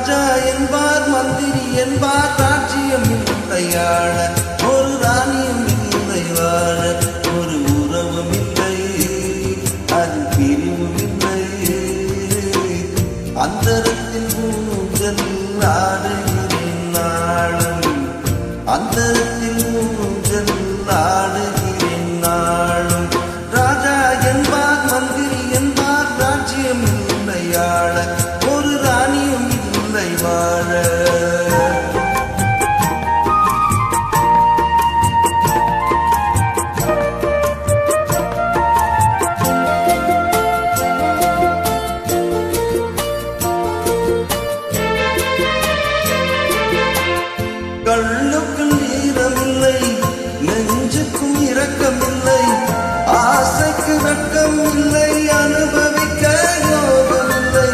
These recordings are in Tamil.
ராஜா என்பார் மந்திரி என்பார் ராஜ்யம் இல்லையாழ ஒரு ராணியும் இல்லை வாழ ஒரு உறவும் இல்லை அது பிரிவும் இல்லை அந்தரத்தில் ஊஞ்சல் ஆடுகிறேன் நாளும் அந்தரத்தில் ஊஞ்சல் ஆடுகிறேன் நாளும் ராஜா என்பார் மந்திரி என்பார் ராஜ்யம் இல்லையாழ ஒரு ராணியும் இல்லை வாழ கண்ணுக்கும் ஈரமில்லை நெஞ்சுக்கும் இரக்கமில்லை ஆசைக்கு வெட்கம் இல்லை அனுபவிக்க யோகமில்லை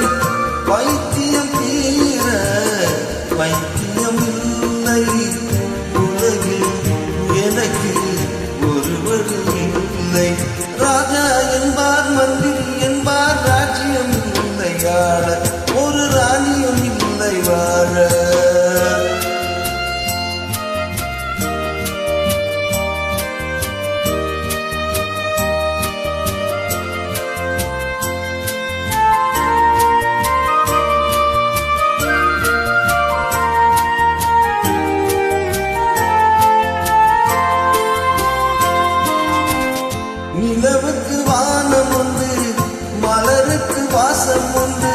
பைத்தியம் தீர பைத்தியம் இல்லை உலகில் எனக்கு ஒருவர் இல்லை ராஜா என்பார் மந்திரி என்பார் ராஜ்யம் இல்லையாட ஒரு ராணியும் இல்லை வாழ நிலவுக்கு வானம் உண்டு மலருக்கு வாசம் உண்டு